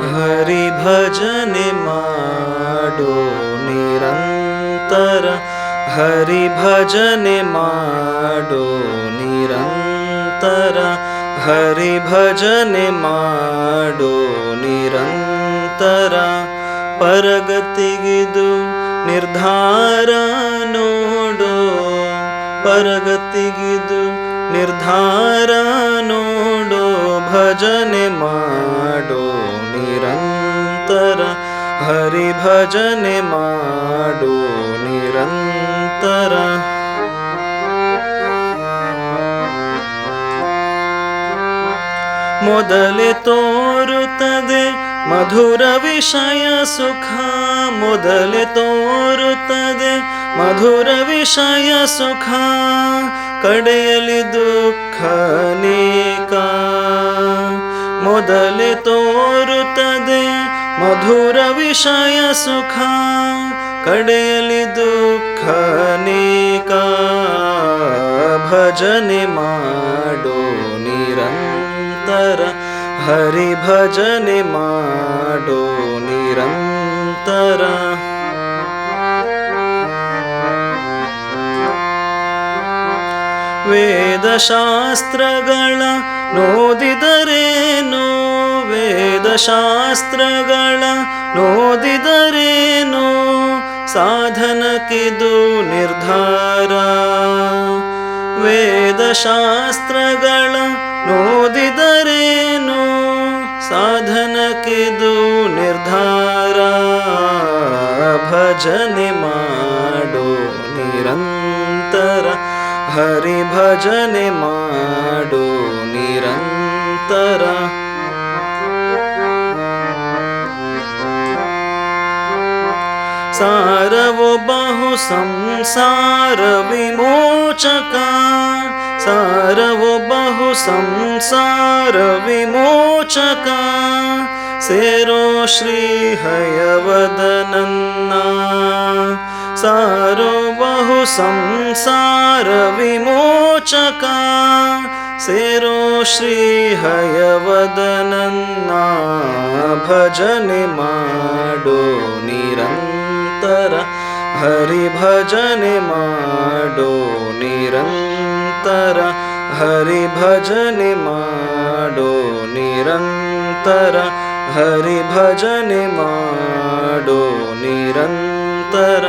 ಹರಿ ಭಜನೆ ಮಾಡೋ ನಿರಂತರ, ಹರಿ ಭಜನೆ ಮಾಡೋ ನಿರಂತರ, ಹರಿ ಭಜನೆ ಮಾಡೋ ನಿರಂತರ. ಪರಗತಿಗಿದು ನಿರ್ಧಾರ ನೋಡೋ, ಪರಗತಿಗಿದು ನಿರ್ಧಾರ ನೋಡೋ, ಭಜನೆ ಮಾಡೋ ನಿರಂತರ, ಹರಿ ಭಜನೆ ಮಾಡೋ ನಿರಂತರ. ಮೊದಲೇ ತೋರುತ್ತದೆ ಮಧುರ ವಿಷಯ ಸುಖ, ಮೊದಲೇ ತೋರುತ್ತದೆ ಮಧುರ ವಿಷಯ ಸುಖ, ಕಡೆಯಲಿ ದುಃಖ ಅನೇಕ. ಮೊದಲೇ ತೋರುತ್ತದೆ ಮಧುರ ವಿಷಯ ಸುಖ, ಕಡೆಯಲಿ ದುಃಖ ಅನೇಕ. ಭಜನೆ ಮಾಡೋ ನಿರಂತರ, ಹರಿ ಭಜನೆ ಮಾಡೋ ನಿರಂತರ. ವೇದಶಾಸ್ತ್ರಗಳ ನೋದಿದರೇನು, ವೇದಶಾಸ್ತ್ರಗಳ ನೋದಿದರೇನು, ಸಾಧನಕ್ಕಿದು ನಿರ್ಧಾರ. ವೇದಶಾಸ್ತ್ರಗಳ ನೋದಿದರೇನು, ಸಾಧನಕ್ಕಿದು ನಿರ್ಧಾರ. ಭಜನೆ ಮಾಡೋ ನಿರಂತರ, ಹರಿ ಭಜನೆ ಮಾಡೋ ನಿರಂತರ. ಸಾರವೋ ಬಹು ಸಂಸಾರ ವಿಮೋಚಕ, ಸಾರವೋ ಬಹು ಸಂಸಾರ ವಿಮೋಚಕ, ಸೇರೋ ಶ್ರೀ ಹಯವದನನ್ನ. ಸಾರೋ ಬಹು ಸಂಸಾರ ವಿಮೋಚಕ, ಸೇರೋ ಶ್ರೀ ಹಯವದನನ್ನ. ಭಜನೆ ಮಾಡೋ ನಿರಂತರ, ಹರಿ ಭಜನೆ ಮಾಡೋ ನಿರಂತರ, ಹರಿ ಭಜನೆ ಮಾಡೋ ನಿರಂತರ, ಹರಿ ಭಜನೆ ಮಾಡೋ ನಿರಂತರ.